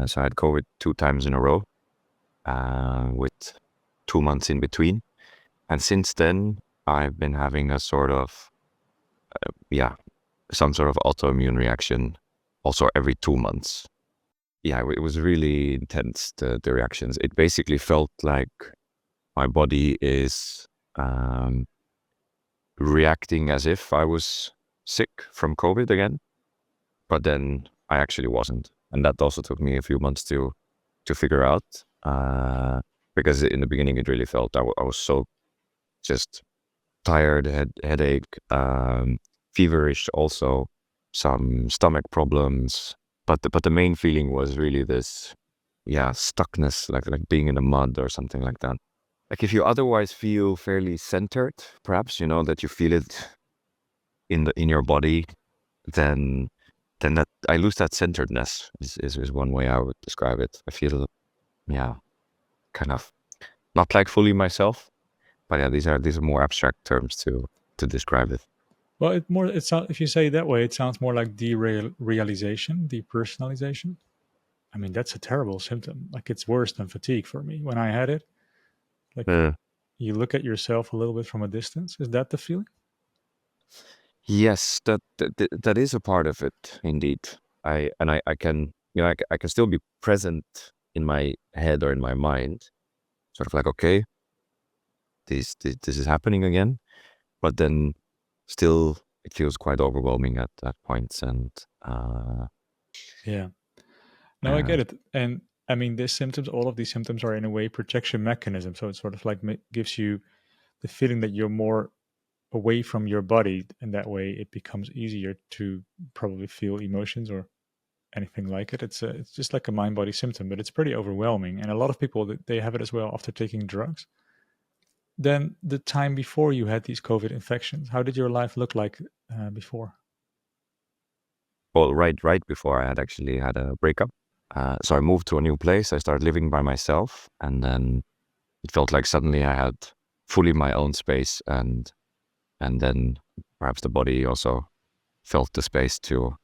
So I had COVID 2 times in a row, with 2 months in between. And since then, I've been having a sort of, some sort of autoimmune reaction also every 2 months. Yeah, it was really intense, the reactions. It basically felt like my body is reacting as if I was sick from COVID again, but then I actually wasn't. And that also took me a few months to figure out, because in the beginning it really felt I was so just tired, headache, feverish also, some stomach problems. But the main feeling was really this, stuckness, like being in the mud or something like that. Like if you otherwise feel fairly centered, perhaps, that you feel it in your body, then that I lose that centeredness is one way I would describe it. I feel, kind of not like fully myself. But yeah, these are more abstract terms to describe it. Well, if you say it that way, it sounds more like derealization, depersonalization. I mean, that's a terrible symptom. Like it's worse than fatigue for me. When I had it, like Uh, you look at yourself a little bit from a distance. Is that the feeling? yes, that is a part of it, indeed. I can, I can still be present in my head or in my mind, sort of like, okay, this is happening again, but then still it feels quite overwhelming at points, and Yeah. No, I uh, get it. And I mean, all of these symptoms are in a way protection mechanism. So it sort of like gives you the feeling that you're more away from your body. And that way it becomes easier to probably feel emotions or anything like it. It's just like a mind body symptom, but it's pretty overwhelming. And a lot of people, they have it as well after taking drugs. Then the time before you had these COVID infections, how did your life look like before? well, right before I had actually had a breakup. So I moved to a new place. I started living by myself, and then it felt like suddenly I had fully my own space, and then perhaps the body also felt the space to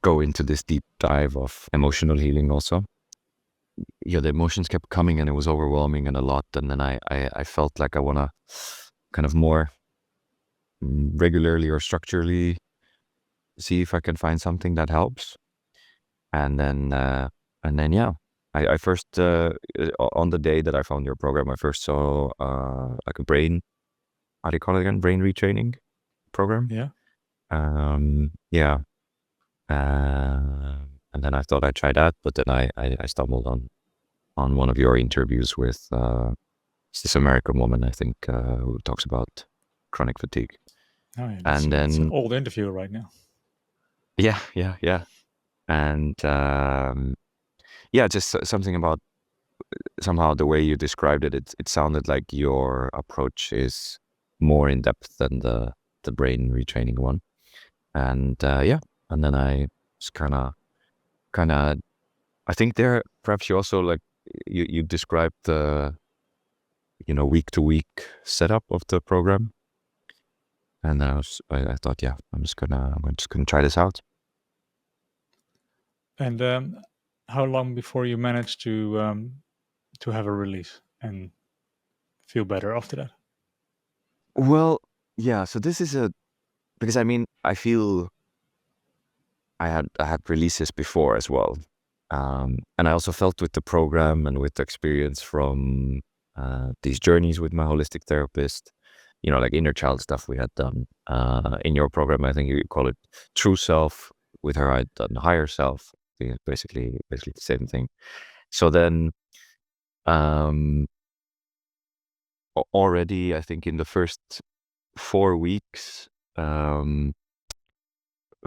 go into this deep dive of emotional healing also. Yeah, the emotions kept coming and it was overwhelming and a lot. And then I felt like I want to kind of more regularly or structurally see if I can find something that helps. And then, yeah, I first, on the day that I found your program, I first saw like a how do you call it again? Brain retraining program. Yeah. Yeah. And then I thought I'd try that, but then I stumbled on one of your interviews with this American woman, I think, who talks about chronic fatigue. Oh, yeah. And That's an then, old interview right now. yeah. And yeah, just something about somehow the way you described it, it sounded like your approach is more in depth than the brain retraining one. And yeah, and then I was kind of, I think there, perhaps you also like, you described the, week to week setup of the program. And I thought, yeah, I'm just gonna try this out. And how long before you managed to have a release and feel better after that? Well, yeah, so this is because I mean, I feel I had releases before as well. And I also felt with the program and with the experience from these journeys with my holistic therapist, like inner child stuff we had done. In your program, I think you call it true self. With her, I'd done higher self. Basically the same thing. So then, um, already, I think in the first 4 weeks, for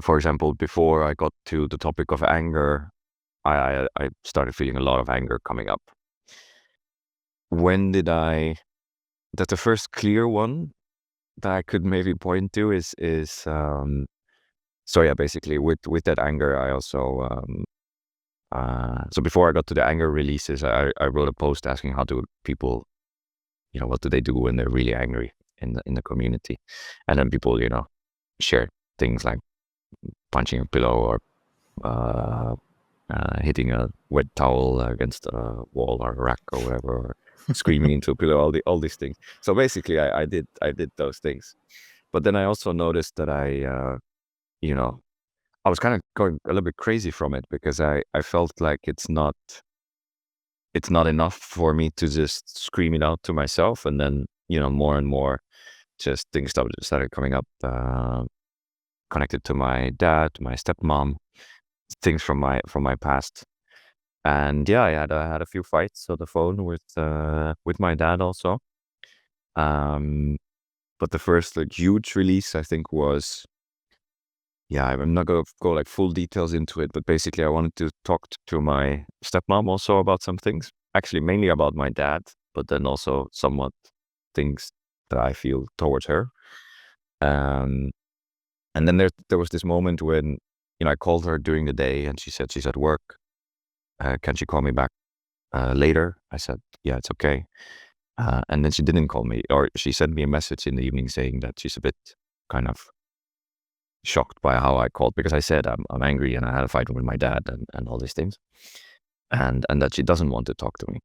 example, before I got to the topic of anger, I started feeling a lot of anger coming up. When did that the first clear one that I could maybe point to is so yeah, basically with that anger, I also so before I got to the anger releases, I wrote a post asking how do people, what do they do when they're really angry in the community, and then people, share things like punching a pillow or hitting a wet towel against a wall or a rack or whatever, or screaming into a pillow, all these things. So basically, I did those things. But then I also noticed that you know, I was kind of going a little bit crazy from it because I felt like it's not enough for me to just scream it out to myself, and then more and more just things started coming up, connected to my dad, my stepmom, things from my past. And yeah, I had a few fights on the phone with my dad also. Um, but the first like huge release I think was, yeah, I'm not gonna go like full details into it, but basically I wanted to talk to my stepmom also about some things. Actually, mainly about my dad, but then also somewhat things that I feel towards her. Um, and then there was this moment when I called her during the day, and she said she's at work. Can she call me back later? I said, yeah, it's okay. And then she didn't call me, or she sent me a message in the evening saying that she's a bit kind of shocked by how I called, because I said I'm angry and I had a fight with my dad and all these things, and that she doesn't want to talk to me.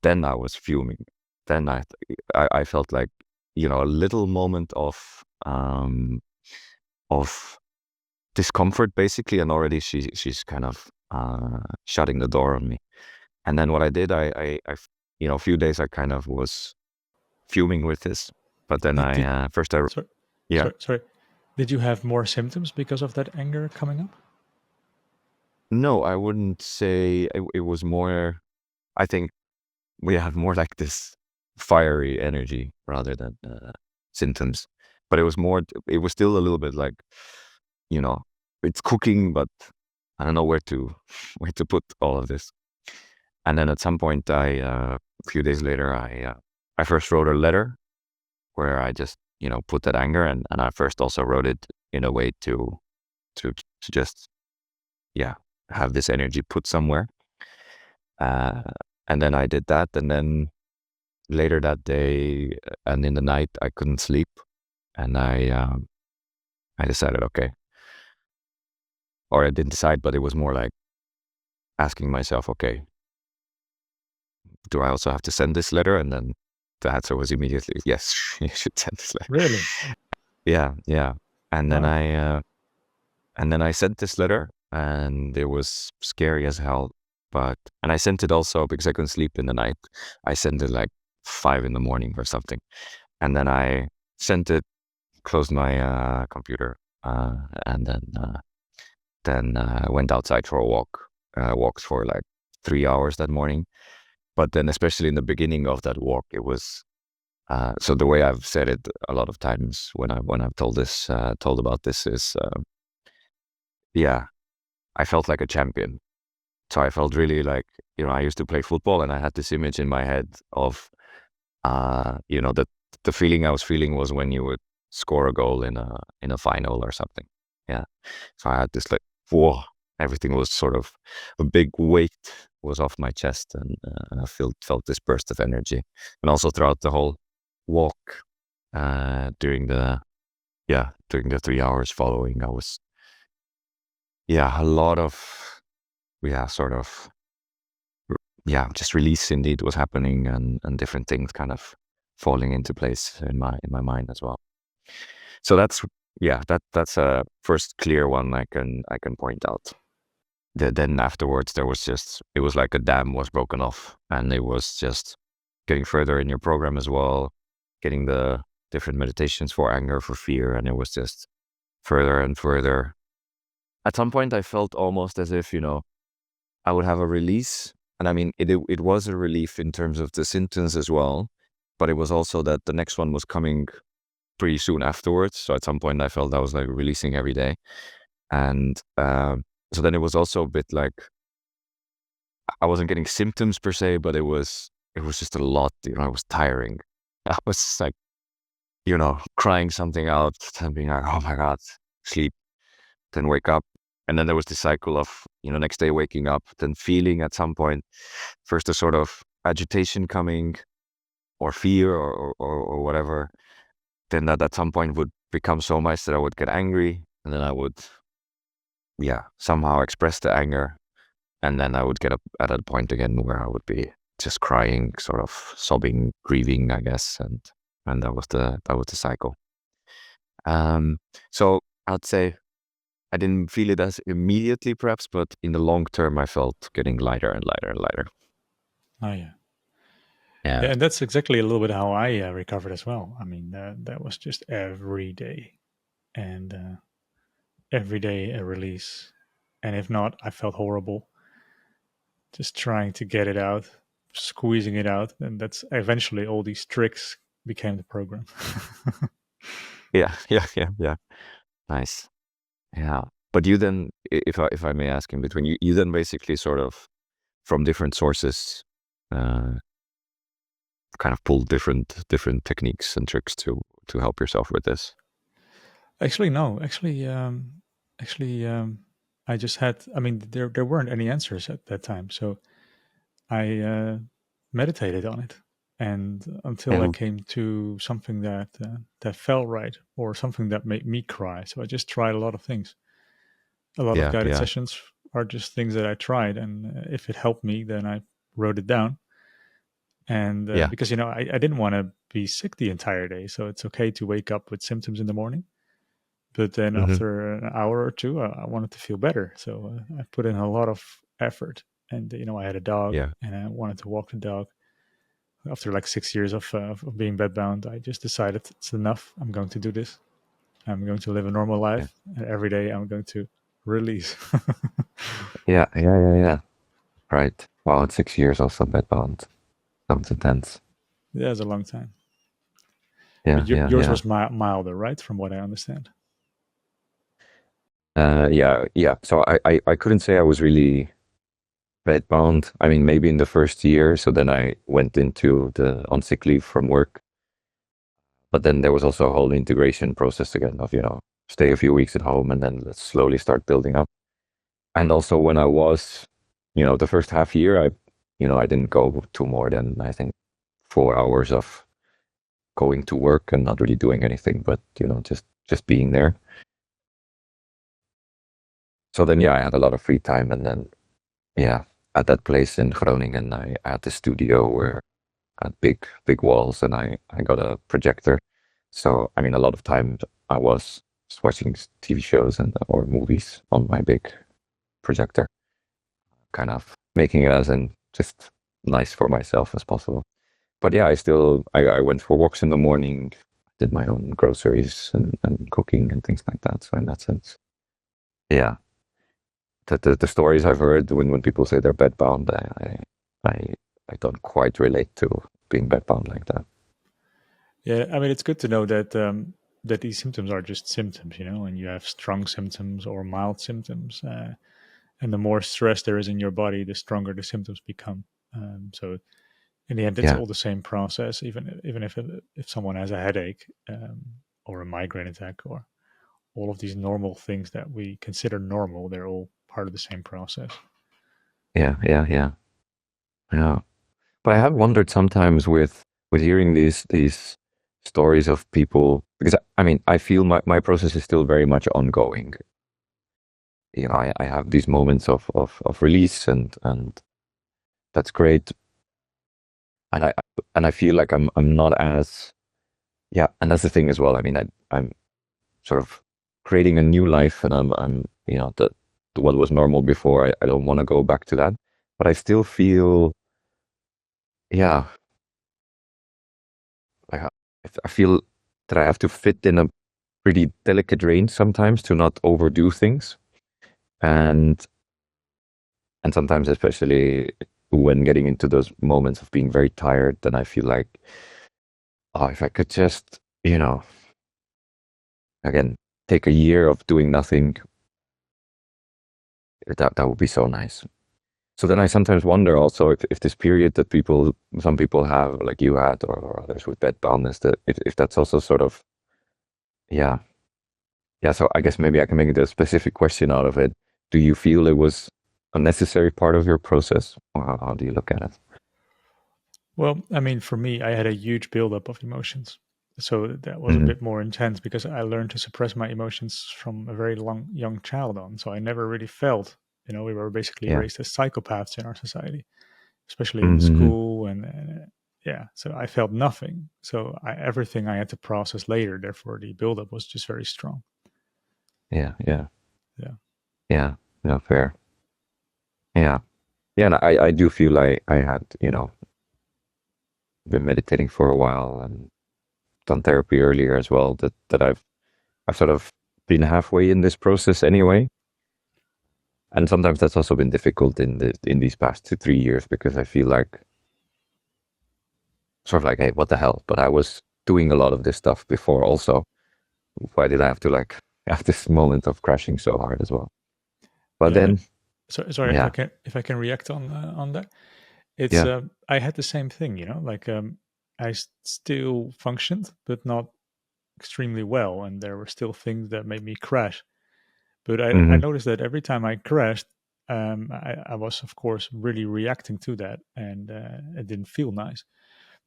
Then I was fuming. Then I felt like a little moment of discomfort basically, and already she's kind of shutting the door on me. And then what I did, a few days I kind of was fuming with this, but then Did first I sorry, yeah. sorry. Did you have more symptoms because of that anger coming up? No, I wouldn't say it was more. I think we have more like this fiery energy rather than symptoms. But it was more. It was still a little bit like, you know, it's cooking, but I don't know where to where to put all of this. And then at some point, a few days later, I first wrote a letter where I just put that anger, and I first also wrote it in a way to just, yeah, have this energy put somewhere. Uh, and then I did that, and then later that day and in the night I couldn't sleep, and I decided, okay, or I didn't decide, but it was more like asking myself, okay, do I also have to send this letter? And then the answer was immediately yes, you should send this letter. Really? Yeah, yeah. And then Wow. I sent this letter, and it was scary as hell. And I sent it also because I couldn't sleep in the night. I sent it like 5 in the morning or something. And then I sent it, closed my computer, and then went outside for a walk. Walked for like 3 hours that morning. But then, especially in the beginning of that walk, it was so the way I've said it a lot of times when I've told about this is, yeah, I felt like a champion. So I felt really like, I used to play football, and I had this image in my head of, that the feeling I was feeling was when you would score a goal in a final or something. Yeah. So I had this like, whoa, everything was sort of, a big weight was off my chest, and I felt this burst of energy. And also throughout the whole walk, during the 3 hours following, I was, yeah, a lot of, yeah, sort of, yeah, just release indeed was happening, and different things kind of falling into place in my mind as well. So that's a first clear one I can point out. Then afterwards there was just, it was like a dam was broken off, and it was just getting further in your program as well, getting the different meditations for anger, for fear, and it was just further and further. At some point I felt almost as if, I would have a release. And I mean, it was a relief in terms of the symptoms as well, but it was also that the next one was coming pretty soon afterwards. So at some point I felt I was like releasing every day. And so then it was also a bit like, I wasn't getting symptoms per se, but it was just a lot, it was tiring. I was like, crying something out and being like, oh my God, sleep, then wake up. And then there was the cycle of, next day waking up, then feeling at some point first a sort of agitation coming, or fear, or whatever. Then that at some point would become so much that I would get angry, and then I would yeah, somehow express the anger. And then I would get up at a point again where I would be just crying, sort of sobbing, grieving, I guess. And that was the cycle. Um, so I'd say I didn't feel it as immediately, perhaps, but in the long term, I felt getting lighter and lighter and lighter. Oh yeah. Yeah. Yeah, and that's exactly a little bit how I recovered as well. I mean, that was just every day, and every day a release. And if not, I felt horrible. Just trying to get it out, squeezing it out, and that's eventually all these tricks became the program. Yeah. Yeah. Yeah. Yeah. Nice. Yeah. But you then, if I may ask in between, you then basically sort of from different sources, uh, kind of pull different techniques and tricks to help yourself with this. Actually, no. Actually, I just had. I mean, there weren't any answers at that time, so I meditated on it, and until I Yeah. came to something that felt right, or something that made me cry. So I just tried a lot of things. A lot of Yeah. guided Yeah. sessions are just things that I tried, and if it helped me, then I wrote it down. And Yeah. because I didn't want to be sick the entire day, so it's okay to wake up with symptoms in the morning. But then Hmm. after an hour or two, I wanted to feel better, so I put in a lot of effort. And I had a dog, Yeah. and I wanted to walk the dog. After like 6 years of being bedbound, I just decided it's enough. I'm going to do this. I'm going to live a normal Yeah. life, and every day I'm going to release. Yeah. Yeah. Yeah. Yeah. Right. Wow. It's 6 years also bedbound. Sounds intense. Yeah, it's a long time. Yeah. But Yeah. yours Yeah. was milder, right? From what I understand. Yeah. Yeah. So I couldn't say I was really bedbound. I mean, maybe in the first year. So then I went into the on sick leave from work. But then there was also a whole integration process again of, stay a few weeks at home and then let's slowly start building up. And also when I was, the first half year, I didn't go to more than, I think, 4 hours of going to work and not really doing anything, but, just being there. So then, yeah, I had a lot of free time. And then, yeah, at that place in Groningen, I had the studio where I had big, big walls and I got a projector. So, I mean, a lot of times I was just watching TV shows or movies on my big projector, kind of making it as just nice for myself as possible. But yeah, I went for walks in the morning, did my own groceries and cooking and things like that. So in that sense, yeah, the stories I've heard when people say they're bedbound, I I don't quite relate to being bedbound like that. Yeah, I mean, it's good to know that these symptoms are just symptoms, and you have strong symptoms or mild symptoms, and the more stress there is in your body, the stronger the symptoms become. So in the end, it's Yeah, all the same process. Even if someone has a headache, or a migraine attack, or all of these normal things that we consider normal, they're all part of the same process. yeah, yeah, yeah, yeah. But I have wondered sometimes with hearing these stories of people because I mean I feel my process is still very much ongoing. I have these moments of release and that's great. And I feel like I'm not as yeah, and that's the thing as well. I mean I'm sort of creating a new life and I'm the what was normal before, I don't want to go back to that. But I still feel yeah, like I feel that I have to fit in a pretty delicate range sometimes to not overdo things. And sometimes especially when getting into those moments of being very tired, then I feel like, oh, if I could just, again, take a year of doing nothing, that would be so nice. So then I sometimes wonder also if this period that some people have, like you had, or others with bed boundness, that if that's also sort of, yeah, yeah. So I guess maybe I can make a specific question out of it. Do you feel it was a necessary part of your process, or how do you look at it? Well, I mean, for me, I had a huge buildup of emotions, So that was a Hmm. bit more intense because I learned to suppress my emotions from a very young child on. So I never really felt, we were basically Yeah. raised as psychopaths in our society, especially in the Hmm. school. And yeah, so I felt nothing. So everything I had to process later. Therefore, the buildup was just very strong. Yeah. Yeah. Yeah. Yeah. No, fair. Yeah. Yeah. And I do feel like I had, been meditating for a while and done therapy earlier as well, that I've sort of been halfway in this process anyway. And sometimes that's also been difficult in these past 2, 3 years because I feel like sort of like, hey, what the hell? But I was doing a lot of this stuff before also. Why did I have to like have this moment of crashing so hard as well? But Yeah. then, So sorry yeah, if I can react on that. It's yeah, I had the same thing, like still functioned, but not extremely well, and there were still things that made me crash. But I hmm, noticed that every time I crashed, I was of course really reacting to that, and it didn't feel nice.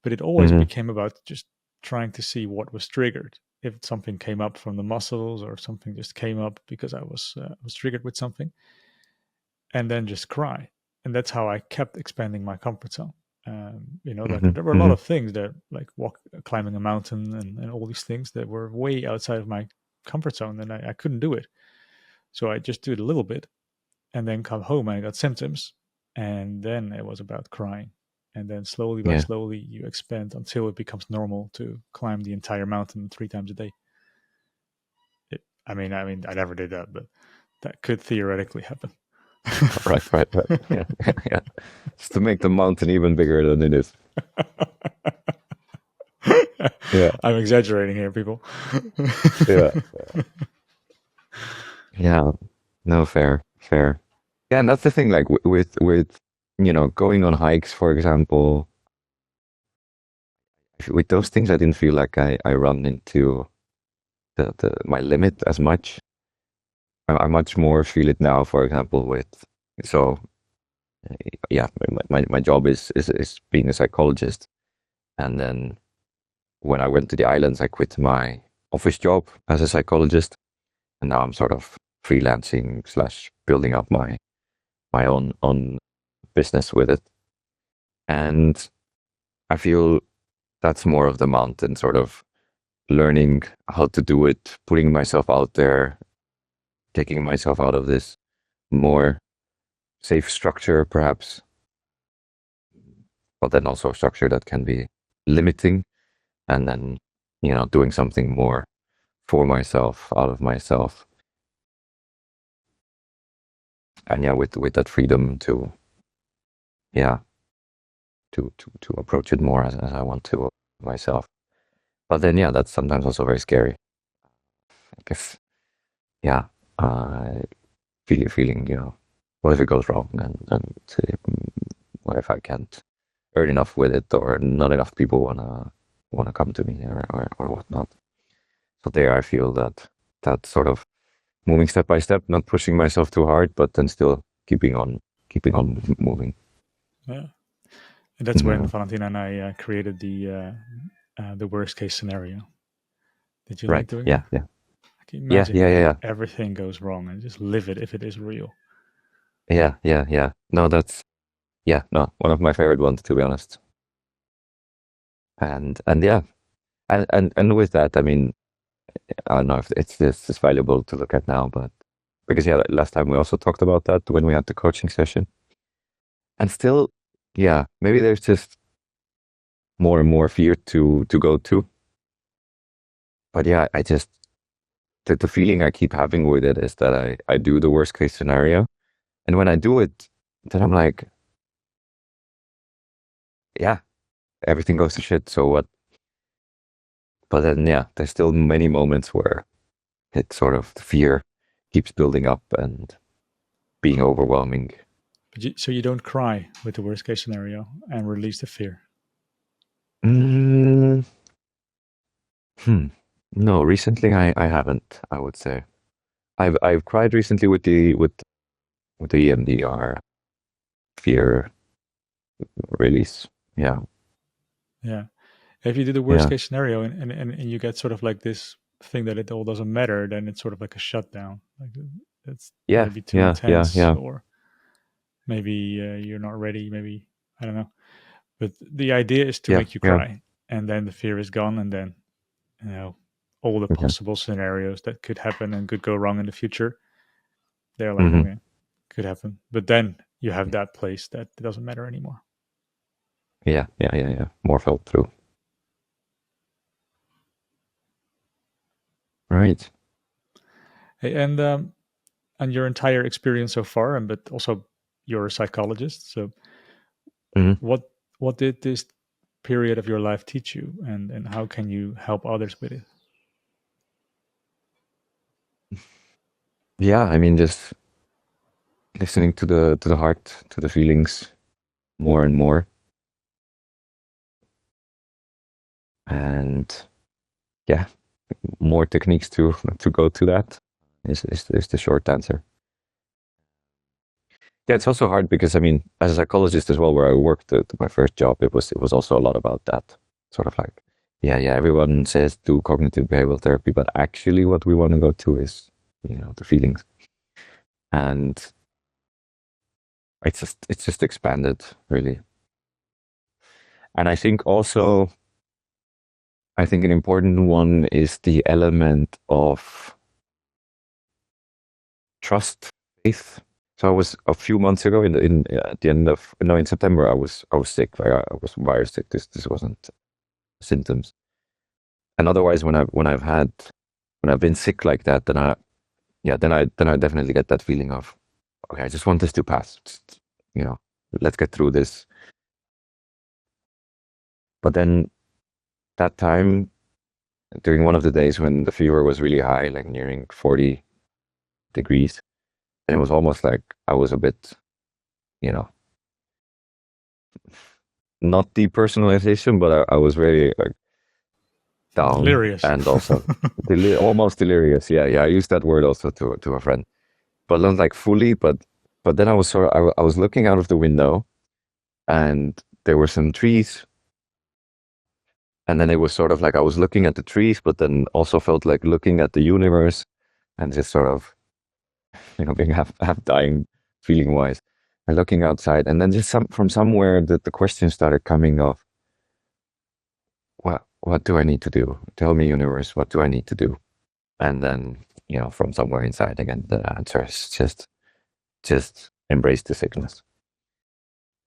But it always hmm, became about just trying to see what was triggered. If something came up from the muscles, or something just came up because I was triggered with something, and then just cry. And that's how I kept expanding my comfort zone. Like hmm, there were a lot hmm, of things that, like climbing a mountain, and all these things that were way outside of my comfort zone, and I couldn't do it. So I just do it a little bit, and then come home and I got symptoms, and then it was about crying. And then slowly by yeah, slowly, you expand until it becomes normal to climb the entire mountain 3 times a day. I mean, I never did that, but that could theoretically happen. right, right, right, yeah, yeah, just to make the mountain even bigger than it is. Yeah, I'm exaggerating here, people. yeah, yeah. No, fair, fair. Yeah, and that's the thing. Like with going on hikes, for example, with those things, I didn't feel like I run into the my limit as much. I much more feel it now, for example, so yeah, my job is being a psychologist. And then when I went to the islands, I quit my office job as a psychologist. And now I'm sort of freelancing slash building up my own business with it. And I feel that's more of the mountain, sort of learning how to do it, putting myself out there, taking myself out of this more safe structure, perhaps, but then also a structure that can be limiting, and then, doing something more for myself, out of myself. And yeah, with that freedom to, yeah, to approach it more as I want to myself. But then, yeah, that's sometimes also very scary. I guess, yeah, uh, feeling, what if it goes wrong? And what if I can't earn enough with it, or not enough people wanna come to me, or whatnot? So there, I feel that sort of moving step by step, not pushing myself too hard, but then still keeping on moving. Yeah, and that's when Mhm. Valentina and I created the worst case scenario. Did you like Right. doing that? Yeah. Yeah. I can Yeah. imagine Yeah. if Yeah. Yeah. everything goes wrong and just live it if it is real. Yeah. Yeah. Yeah. No, that's yeah. No, one of my favorite ones, to be honest. And yeah, and with that, I mean, I don't know if it's this is valuable to look at now, but because yeah, last time we also talked about that when we had the coaching session, and still, yeah, maybe there's just more and more fear to go to. But yeah, I just the feeling I keep having with it is that I do the worst case scenario, and when I do it, then I'm like, yeah, everything goes to shit. So what? But then yeah, there's still many moments where it sort of the fear keeps building up and being overwhelming. So you don't cry with the worst case scenario and release the fear. Mm, hmm. No, recently I haven't. I would say I've cried recently with the EMDR fear release. Yeah. Yeah, If you do the worst Yeah. case scenario and you get sort of like this thing that it all doesn't matter, then it's sort of like a shutdown. Like it's Yeah. maybe too Yeah. Yeah. intense, Yeah. or maybe you're not ready. Maybe I don't know. But the idea is to Yeah. make you Yeah. cry, and then the fear is gone, and then you know all the Okay. possible scenarios that could happen and could go wrong in the future. They're like, Hmm. okay, could happen, but then you have that place that it doesn't matter anymore. Yeah. Yeah. Yeah. Yeah. More felt through. Right. Hey, and your entire experience so far, and but also you're a psychologist, so Hmm. what what did this period of your life teach you, and how can you help others with it? Yeah. I mean, just listening to the heart, to the feelings more and more, and yeah, more techniques to go to that is the short answer. Yeah, it's also hard because I mean, as a psychologist as well, where I worked at my first job, it was also a lot about that sort of like, yeah, yeah, everyone says do cognitive behavioral therapy, but actually, what we want to go to is the feelings, and it's just expanded really, and I think an important one is the element of trust, faith. So I was a few months ago in at the end of no in September I was sick. I was virus sick. This wasn't symptoms. And otherwise, when I've been sick like that, then I definitely get that feeling of, okay, I just want this to pass. Just, let's get through this. But then that time during one of the days when the fever was really high, like nearing 40 degrees, and it was almost like I was a bit, you know, not depersonalization, but I was very like down Delirious. and also almost delirious. Yeah, yeah. I used that word also to a friend, but not like fully. But then I was I was looking out of the window, and there were some trees, and then it was sort of like I was looking at the trees, but then also felt like looking at the universe, and just sort of being half dying feeling wise, and looking outside, and then just from somewhere the question started coming of what do I need to do? Tell me, universe, what do I need to do? And then, from somewhere inside again, the answer is just embrace the sickness.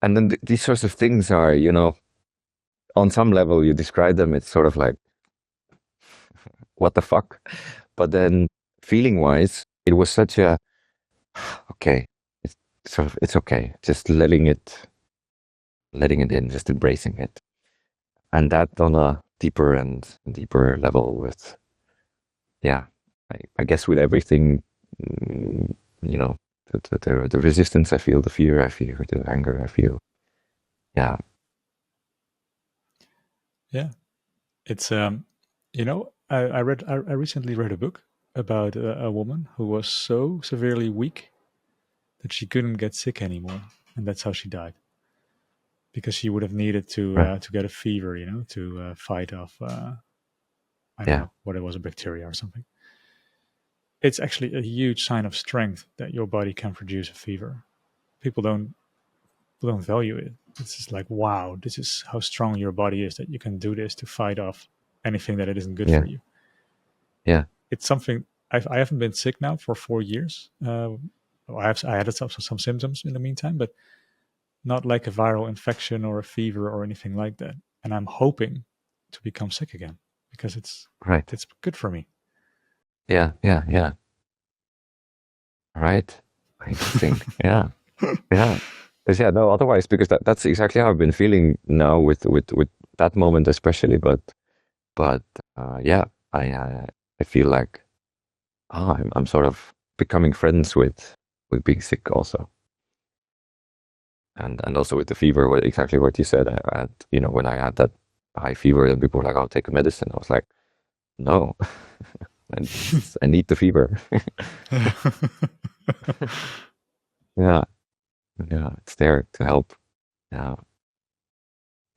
And then these sorts of things are, on some level you describe them, it's sort of like, what the fuck? But then feeling wise, it was such a, okay, it's it's okay. Just letting it in, just embracing it. And that on a deeper and deeper level with, yeah, I guess with everything, mm, you know, the resistance I feel, the fear I feel, the anger I feel. Yeah. Yeah, it's I recently read a book about a woman who was so severely weak that she couldn't get sick anymore, and that's how she died, because she would have needed Right. to get a fever, to fight off I don't Yeah. know what it was, a bacteria or something. It's actually a huge sign of strength that your body can produce a fever. People don't value it. It's just like, wow, this is how strong your body is that you can do this to fight off anything that it isn't good Yeah. for you. Yeah. It's something I haven't been sick now for 4 years. I had some symptoms in the meantime, but not like a viral infection or a fever or anything like that. And I'm hoping to become sick again because Right. it's good for me. Yeah. Yeah. Yeah. Right. Interesting. Yeah. Yeah. 'Cause, yeah, no, otherwise, because that's exactly how I've been feeling now with that moment especially. But yeah, I feel like I'm sort of becoming friends with being sick also, and also with the fever. Exactly what you said. When I had that high fever, and people were like, "Oh, take a medicine." I was like, "No, I need the fever." Yeah, yeah, it's there to help. Yeah,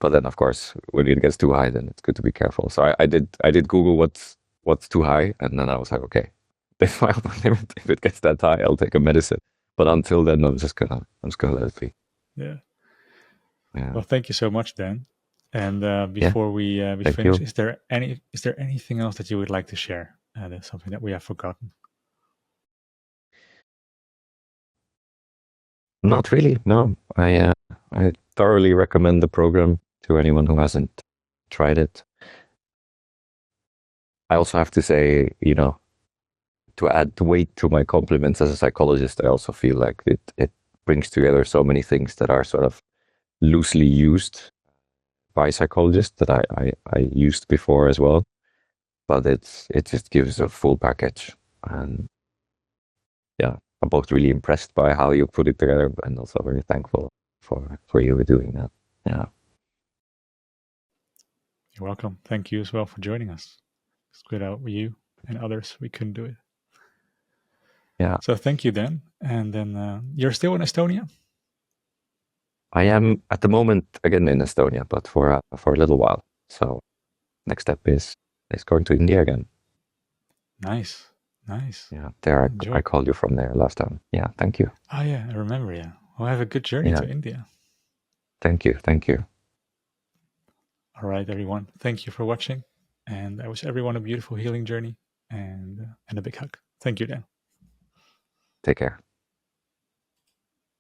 But then, of course, when it gets too high, then it's good to be careful. So I did Google what's too high, and then I was like, okay, this is my upper limit. If it gets that high, I'll take a medicine. But until then, I'm just gonna let it be. Yeah. Yeah, Well, thank you so much, Dan. And yeah. before we Thank finish, you. is there anything else that you would like to share? That's something that we have forgotten. Not really. No, I thoroughly recommend the program to anyone who hasn't tried it. I also have to say, to add weight to my compliments as a psychologist, I also feel like it brings together so many things that are sort of loosely used by psychologists that I used before as well. But it just gives a full package. And yeah, I'm both really impressed by how you put it together and also very thankful for you doing that. Yeah. You're welcome. Thank you as well for joining us. Without you and others, we couldn't do it. Yeah. So thank you, Dan. And then you're still in Estonia? I am at the moment again in Estonia, but for a little while. So next step is going to India again. Nice. Nice. Yeah, there I Enjoy. called you from there last time. Yeah, thank you. Oh, yeah, I remember. Yeah. Well, have a good journey Yeah, to India. thank you, thank you. All right, everyone. Thank you for watching. And I wish everyone a beautiful healing journey and a big hug. Thank you, Dan. Take care.